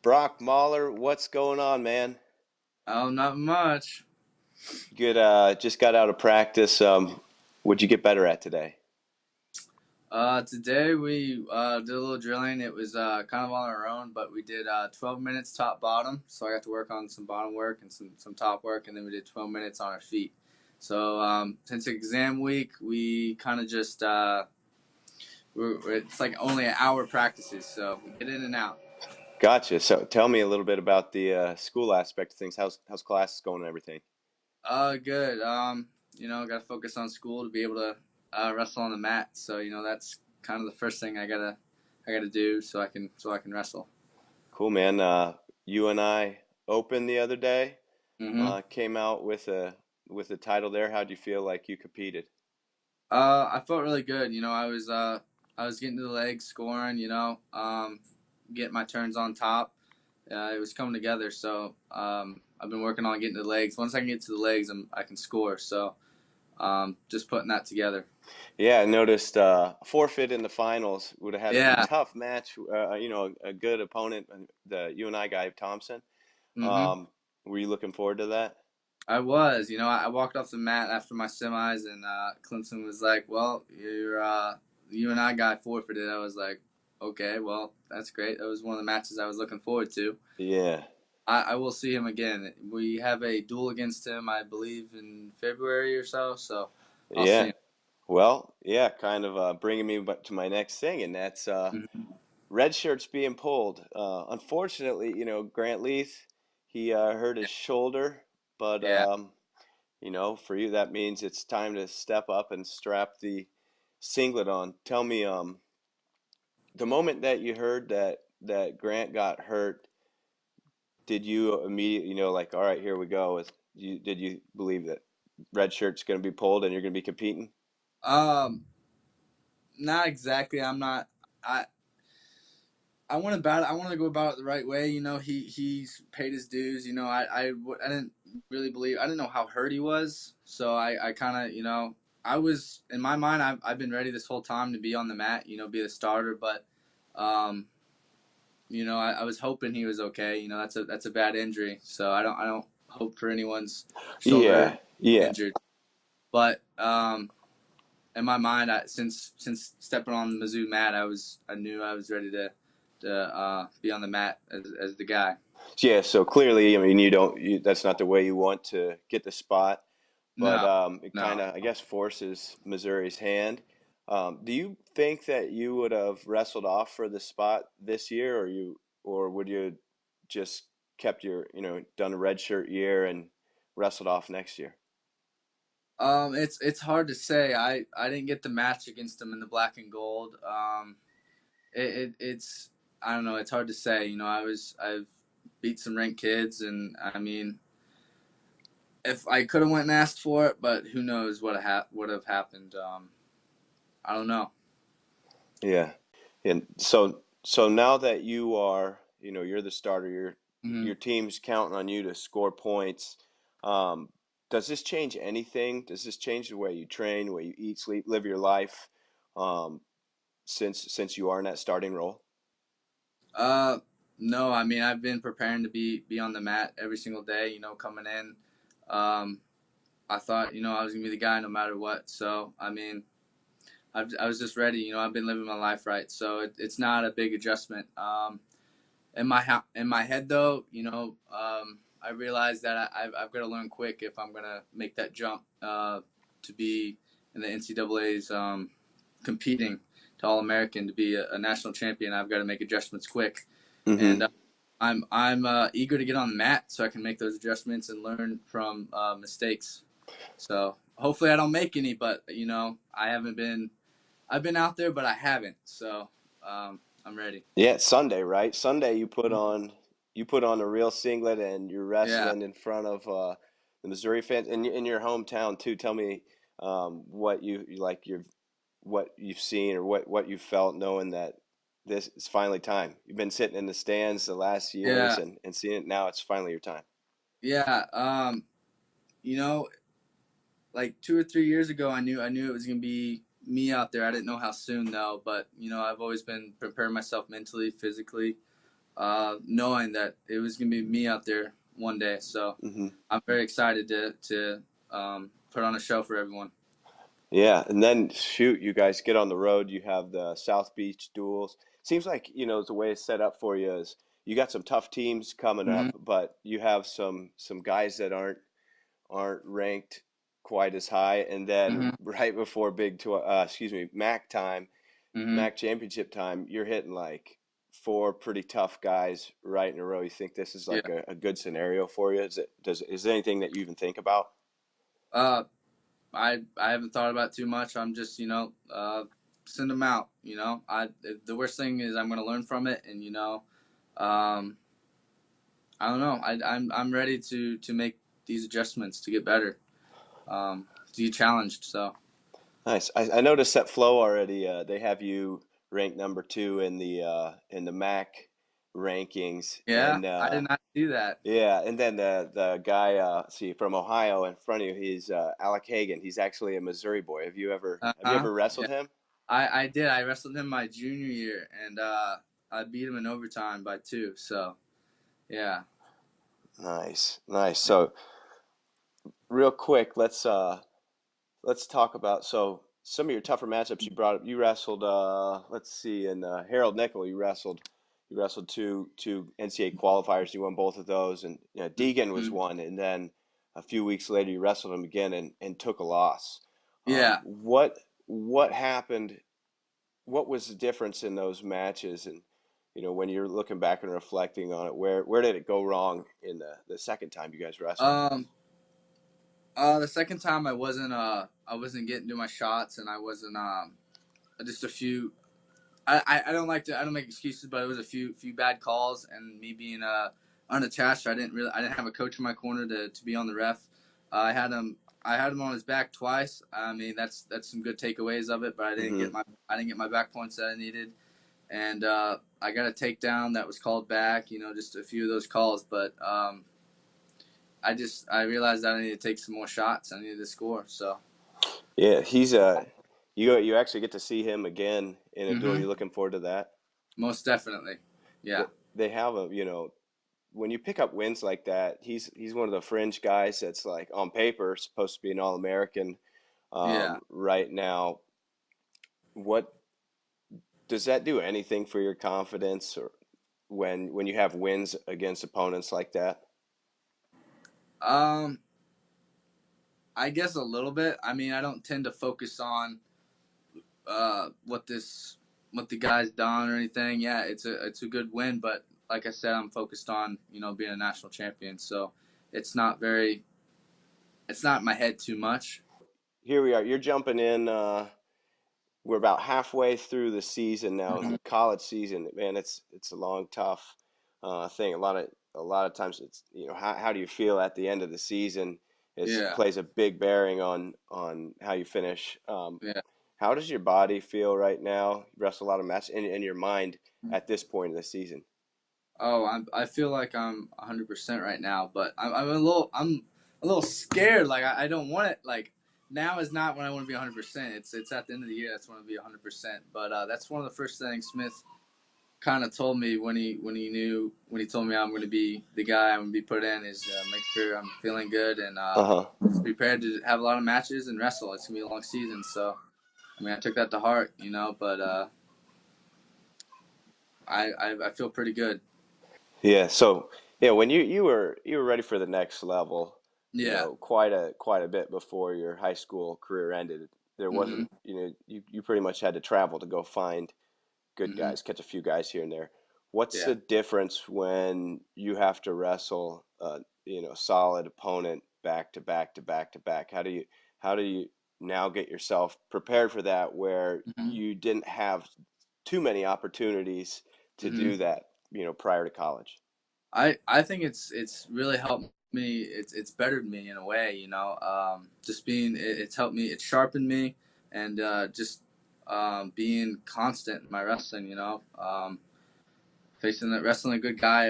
Brock Mauller, what's going on, man? Oh, not much. Good. Just got out of practice. What'd you get better at today? Today we did a little drilling. It was kind of on our own, but we did 12 minutes top bottom. So I got to work on some bottom work and some top work, and then we did 12 minutes on our feet. So since exam week, we kind of just it's like only an hour practices, so we get in and out. Gotcha. So tell me a little bit about the school aspect of things. How's classes going and everything? Good. Got to focus on school to be able to wrestle on the mat. So that's kind of the first thing I gotta do so I can wrestle. Cool, man. You and I opened the other day. hmm Came out with a title there. How'd you feel like you competed? I felt really good. I was getting to the legs, scoring. Getting my turns on top. It was coming together. So I've been working on getting to the legs. Once I can get to the legs, I can score. So just putting that together. Yeah, I noticed forfeit in the finals would have had to be Yeah. tough match. A good opponent, the you and I guy Thompson. hmm Um, were you looking forward to that? I was. I walked off the mat after my semis, and Clemson was like, "Well, you and I got forfeited." I was like, "Okay, well, that's great." That was one of the matches I was looking forward to. Yeah, I will see him again. We have a duel against him, I believe, in February or so. So I'll see yeah. him. Well, yeah, kind of bringing me to my next thing, and that's Mhm. red shirts being pulled. Unfortunately, Grant Leith, he hurt his shoulder, but Yeah. for you that means it's time to step up and strap the singlet on. Tell me, the moment that you heard that Grant got hurt, did you immediately, like, all right, here we go? Did you believe that red shirt's going to be pulled and you're going to be competing? Um, Not exactly. I'm not. I I want about it. I want to go about it the right way. He's paid his dues. I didn't really believe. I didn't know how hurt he was. So I kind of I was in my mind. I've been ready this whole time to be on the mat. Be the starter. But um, I was hoping he was okay. That's a bad injury. So I don't hope for anyone's shoulder Yeah, yeah. injured. But in my mind, since stepping on the Mizzou mat, I knew I was ready to be on the mat as the guy. Yeah, so clearly, I mean, that's not the way you want to get the spot, but No, it kind no. of, I guess, forces Missouri's hand. Do you think that you would have wrestled off for the spot this year, or would you just kept done a red shirt year and wrestled off next year? It's hard to say. I didn't get the match against him in the black and gold. It's I don't know. It's hard to say. I've beat some ranked kids, and I mean, if I could have went and asked for it, but who knows what would have happened. I don't know. Yeah. And so now that you are, you're the starter, your hmm team's counting on you to score points. Um, does this change anything? Does this change the way you train, the way you eat, sleep, live your life, um, since you are in that starting role? Uh, no, I mean I've been preparing to be on the mat every single day. Coming in, um, I thought I was gonna be the guy no matter what. So I mean, I was just ready. I've been living my life right, so it's not a big adjustment. In my head though, I realized that I've got to learn quick if I'm gonna make that jump to be in the NCAA's competing to All American to be a national champion. I've got to make adjustments quick, and Mm-hmm. I'm eager to get on the mat so I can make those adjustments and learn from mistakes. So hopefully I don't make any, but I haven't been. I've been out there, but I haven't. So I'm ready. Yeah, it's Sunday, right? Sunday you put on a real singlet and you're Yeah. wrestling in front of the Missouri fans in your hometown too. Tell me what you like your what you've seen or what you felt knowing that this is finally time. You've been sitting in the stands the last years Yeah. and seeing it now. It's finally your time. Yeah. You know, like 2 or 3 years ago, I knew it was gonna be me out there. I didn't know how soon though, but I've always been preparing myself mentally, physically. knowing that it was gonna be me out there one day. So Hmm. I'm very excited to put on a show for everyone. Yeah, and then shoot, you guys get on the road. You have the South Beach duels. Seems like, the way it's set up for you is you got some tough teams coming Hmm. up, but you have some guys that aren't ranked quite as high. And then Hmm. right before MAC time, Hmm. MAC championship time, you're hitting like four pretty tough guys right in a row. You think this is like Yeah. a good scenario for you? Is there anything that you even think about? Uh, I haven't thought about it too much. I'm just send them out. The worst thing is I'm gonna learn from it, and um, I don't know. I'm ready to make these adjustments to get better. To be challenged. So Nice. I noticed that Flow already. They have you ranked number two in the MAC rankings, yeah, and I did not do that. yeah, and then the guy, from Ohio in front of you, he's Alec Hagan. He's actually a Missouri boy. Uh Have you huh. ever Yeah, wrestled him? I did. I wrestled him my junior year, and I beat him in overtime by two. So yeah. Nice, nice. So real quick, let's talk about some of your tougher matchups you brought up. You wrestled, let's see, in Harold Nickel. You wrestled two NCAA qualifiers. You won both of those, and Deegan was Mhm. one. And then a few weeks later, you wrestled him again and took a loss. Yeah. What happened? What was the difference in those matches? And when you're looking back and reflecting on it, where did it go wrong in the second time you guys wrestled? Um. The second time I wasn't getting to my shots, and I wasn't just a few. I don't make excuses, but it was a few bad calls, and me being unattached. I didn't have a coach in my corner to be on the ref. I had him on his back twice. I mean that's some good takeaways of it, but Hmm. I didn't get my back points that I needed, and I got a takedown that was called back. Just a few of those calls, but I realized that I needed to take some more shots. I needed to score. So. Yeah, you actually get to see him again in a duel. Mm-hmm. You looking forward to that? Most definitely. Yeah. They have when you pick up wins like that, he's one of the fringe guys that's like on paper supposed to be an All-American Yeah. right now. What does that do anything for your confidence or when you have wins against opponents like that? Um, I guess a little bit. I mean, I don't tend to focus on what the guy's done or anything. Yeah, it's a good win, but like I said, I'm focused on being a national champion. So it's not very it's not in my head too much. Here we are. You're jumping in. We're about halfway through the season now, Hmm. college season. Man, it's a long, tough thing. A lot of times it's how do you feel at the end of the season is Yeah. plays a big bearing on how you finish. Yeah. How does your body feel right now? You wrestle a lot of matches in your mind at this point in the season. Oh, I feel like I'm 100% right now, but I'm a little scared. Like I don't want it. Like now is not when I want to be 100%. It's at the end of the year that's when I want to be 100%. But that's one of the first things Smith kind of told me when he told me I'm going to be the guy I'm going to be put in is make sure I'm feeling good and Uh-huh. prepared to have a lot of matches and wrestle. It's going to be a long season, so I mean I took that to heart, but I feel pretty good. Yeah, so yeah, when you were ready for the next level, Yeah. quite a bit before your high school career ended. There Mhm. wasn't, you pretty much had to travel to go find good Mhm. guys, catch a few guys here and there. What's Yeah. the difference when you have to wrestle solid opponent back to back to back to back? How do you now get yourself prepared for that where Mhm. you didn't have too many opportunities to Mhm. do that, prior to college? I think it's really helped me. It's bettered me in a way, just being it's helped me. It's sharpened me, and just being constant in my wrestling. Facing that wrestling a good guy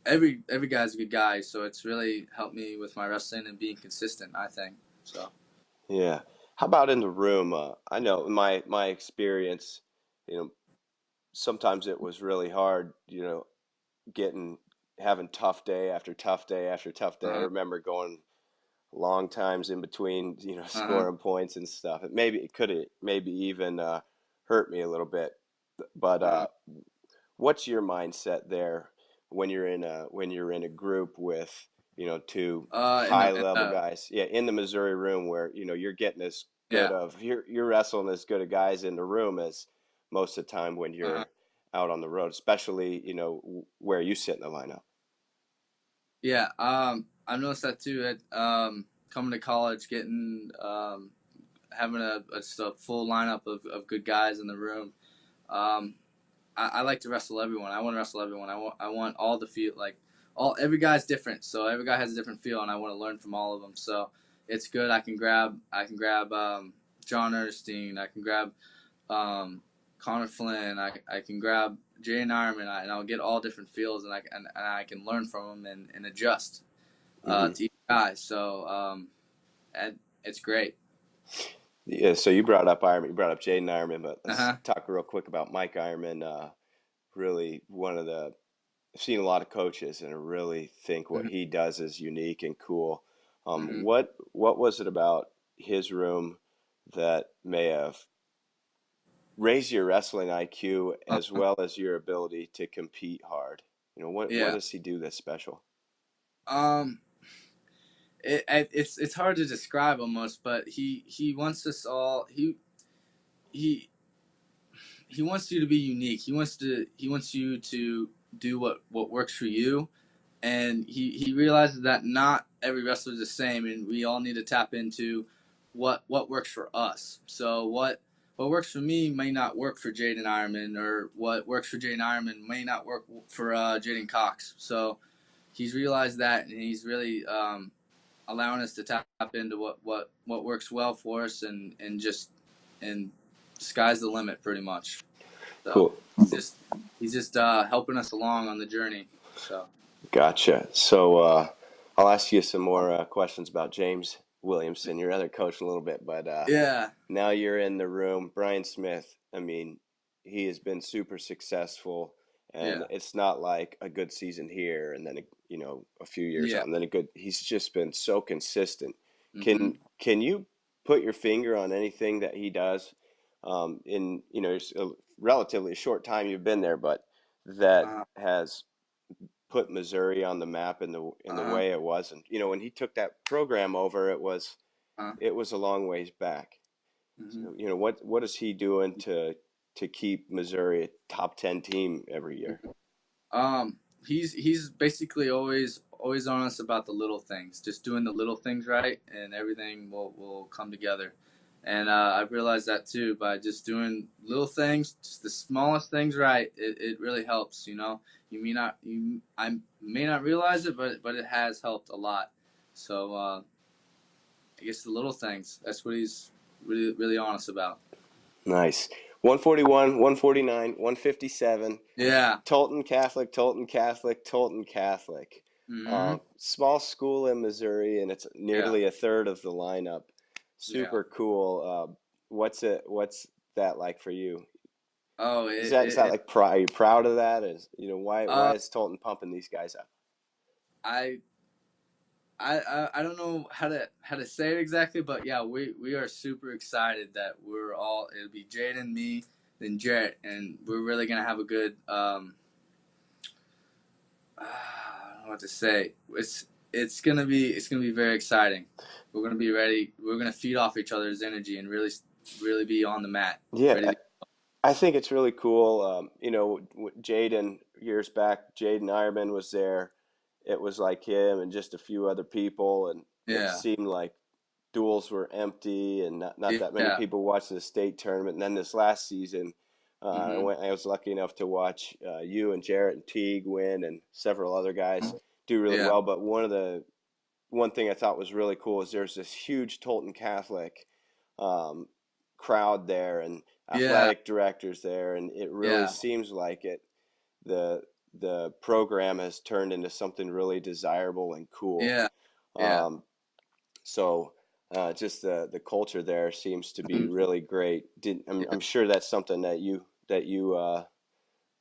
every guy's a good guy. So it's really helped me with my wrestling and being consistent. I think so. Yeah. How about in the room? I know in my experience, you know, sometimes it was really hard, getting having tough day after tough day after tough day. I Uh-huh. remember going long times in between, Uh-huh. scoring points and stuff. It could have maybe even hurt me a little bit. But Uh-huh. what's your mindset there when you're in a group with two In high the level guys, yeah, in the Missouri room where you're getting as good yeah. of you're wrestling as good of guys in the room as most of the time when Uh-huh. you're out on the road, especially where you sit in the lineup. Yeah. I've noticed that too. At coming to college, getting having just a full lineup of good guys in the room. Um, I like to wrestle everyone. I want to wrestle everyone. I want all the feel like all every guy's different, so every guy has a different feel, and I want to learn from all of them. So it's good. I can grab John Ernestine. I can grab Connor Flynn. I can grab Jay Ironman, and I'll get all different feels, and I can learn from them and adjust Hmm. to each guy. So and it's great. Yeah, so you brought up Ironman, you brought up Jaden Ironman, but Uh let's huh. talk real quick about Mike Ironman. Really one of the I've seen a lot of coaches, and I really think what Hmm. he does is unique and cool. Hmm. What was it about his room that may have raised your wrestling IQ as well as your ability to compete hard? What Yeah. does he do that's special? Um. It's hard to describe almost, but he wants us all. He he wants you to be unique. He wants you to do what works for you, and he realizes that not every wrestler is the same, and we all need to tap into what works for us. So what works for me may not work for Jaden Ironman, or what works for Jaden Ironman may not work for Jaden Cox. So he's realized that, and he's really allowing us to tap into what works well for us, and sky's the limit pretty much. So Cool. he's just helping us along on the journey. So Gotcha. So I'll ask you some more questions about James Williamson, your other coach, in a little bit. But yeah, now you're in the room. Brian Smith, I mean, he has been super successful, and yeah, it's not like a good season here and then a few years yeah. out and then a good. He's just been so consistent. Hmm. Can you put your finger on anything that he does in it's a relatively short time you've been there, but that Uh, has put Missouri on the map in the uh, way it was. And when he took that program over, uh, it was a long ways back. hmm. So what is he doing to keep Missouri a top 10 team every year? Um, he's basically always honest about the little things, just doing the little things right, and everything will come together. And I've realized that too by just doing little things, just the smallest things right. It really helps. I may not realize it, but it has helped a lot. So I guess the little things. That's what he's really honest about. Nice. 141, 149, 157. Yeah. Tolton Catholic, Tolton Catholic, Tolton Catholic. Mm-hmm. Small school in Missouri, and it's Yeah. nearly a third of the lineup. Yeah. Super cool. What's that like for you? Oh, Is that like are you proud of that? Is why uh, is Tolton pumping these guys up? I I don't know how to say it exactly, but yeah, we are super excited that we're all. It'll be Jaden, me, then Jarrett, and we're really gonna have a good. I don't know what to say. It's gonna be very exciting. We're gonna be ready. We're gonna feed off each other's energy and really be on the mat, Yeah, ready to. I think it's really cool. Jaden years back, Jaden Ironman was there. It was like him and just a few other people, and it Yeah, seemed like duels were empty and not that many yeah. people watching the state tournament. And then this last season, Mhm. I was lucky enough to watch you and Jarrett and Teague win, and several other guys do really Yeah, well. But one thing I thought was really cool is there's this huge Tolton Catholic um, crowd there and yeah, athletic directors there, and it really yeah, seems like the the program has turned into something really desirable and cool. yeah, yeah. Um, so just the culture there seems to be Mhm. really great. I'm sure that's something that you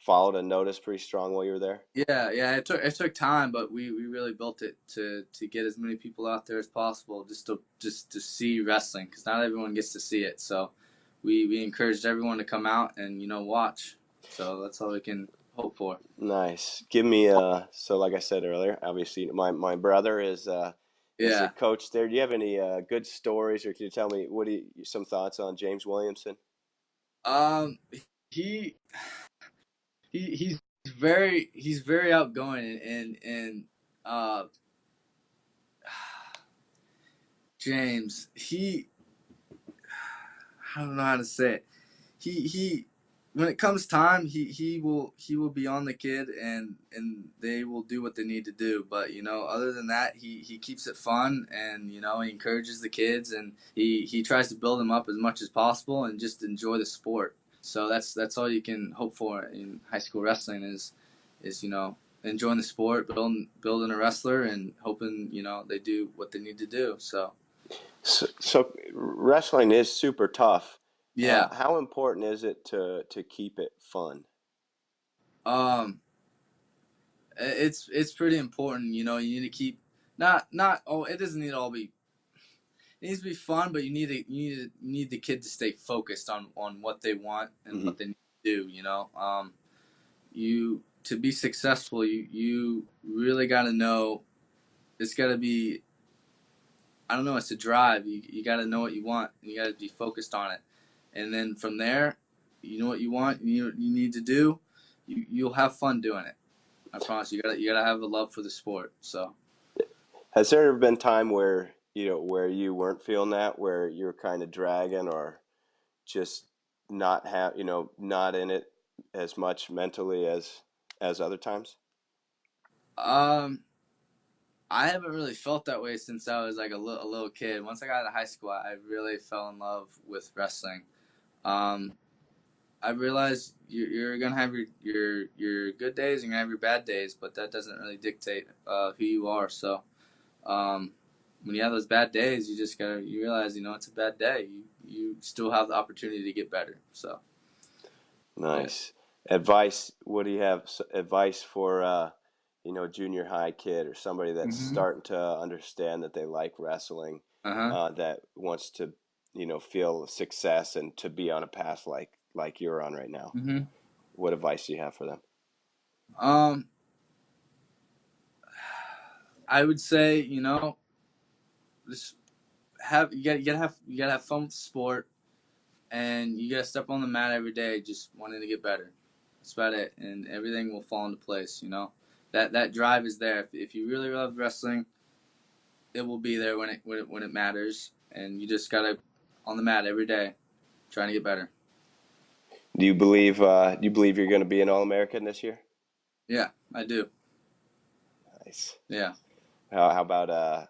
followed and noticed pretty strong while you were there? Yeah. It took time, but we really built it to get as many people out there as possible, just to see wrestling, because not everyone gets to see it. So we encouraged everyone to come out and watch. So that's all we can hope for. Nice. Give me so like I said earlier, obviously my brother is a Yeah. coach there. Do you have any good stories, or can you tell me some thoughts on James Williamson? Um. He he's very outgoing, and uh James, I don't know how to say it. He when it comes time, he will be on the kid, and they will do what they need to do. But other than that, he keeps it fun, and he encourages the kids, and he tries to build them up as much as possible and just enjoy the sport. So that's all you can hope for in high school wrestling is enjoying the sport, building a wrestler, and hoping they do what they need to do. So So wrestling is super tough. yeah. How important is it to keep it fun? um it's pretty important. You need to keep, not oh, it doesn't need to all be, it needs to be fun, but you need the kid to stay focused on what they want and Hmm. what they need to do. You to be successful, you really got to know, it's got to be, I don't know, it's a drive. You got to know what you want, and you got to be focused on it, and then from there, you know what you want, you need to do, you'll have fun doing it. I promise. You gotta have a love for the sport. So Has there ever been time where where you weren't feeling that, where you're kind of dragging or just not in it as much mentally as other times? um I haven't really felt that way since I was like a little kid. Once I got out of high school, I really fell in love with wrestling. Um, I realized you're gonna have your good days and you're gonna have your bad days, but that doesn't really dictate who you are. So um, when you have those bad days, you realize it's a bad day. You still have the opportunity to get better. So yeah. Nice. Advice, what do you have advice for junior high kid or somebody that's Mhm. starting to understand that they like wrestling, Uh huh. that wants to, feel success and to be on a path like you're on right now? Mhm. What advice do you have for them? Um, I would say just you gotta have fun with the sport, and you gotta step on the mat every day, just wanting to get better. That's about it, and everything will fall into place. That drive is there. If you really love wrestling, it will be there when it matters, and you just gotta on the mat every day, trying to get better. Do you believe you're going to be an All-American this year? Yeah, I do. Nice. Yeah, How about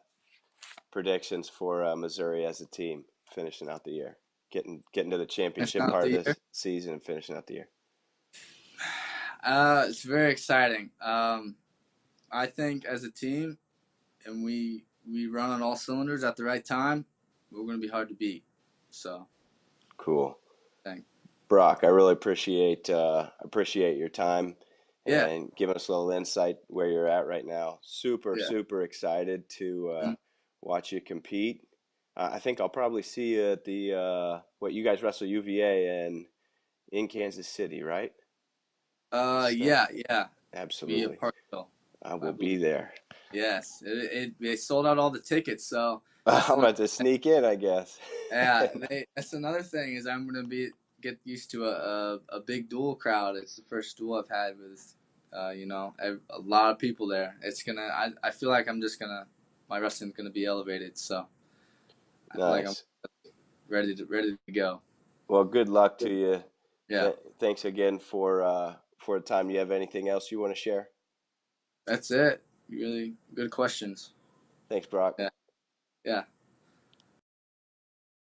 predictions for Missouri as a team finishing out the year, getting to the it's championship not part of the year. this season and finishing out the year? It's very exciting. I think as a team, and we run on all cylinders at the right time, we're going to be hard to beat. So, Cool. thank. Brock, I really appreciate your time Yeah, and giving us a little insight where you're at right now. Super, yeah. super excited to Mm. watch you compete. I think I'll probably see you at the what you guys wrestle UVA and in Kansas City, right? So Yeah, yeah. Be a absolutely, part of, I I will be believe. there. Yes, they sold out all the tickets, so that's I'm another. about to sneak in, I guess. Yeah, that's another thing is I'm gonna get used to a big duel crowd. It's the first duel I've had with, a lot of people there. I feel like my wrestling's gonna be elevated. So I feel like I'm Nice. ready to go. Well, good luck to you. Yeah, Thanks again for the time. You have anything else you want to share? that's it. Really good questions. Thanks, Brock. Yeah, yeah.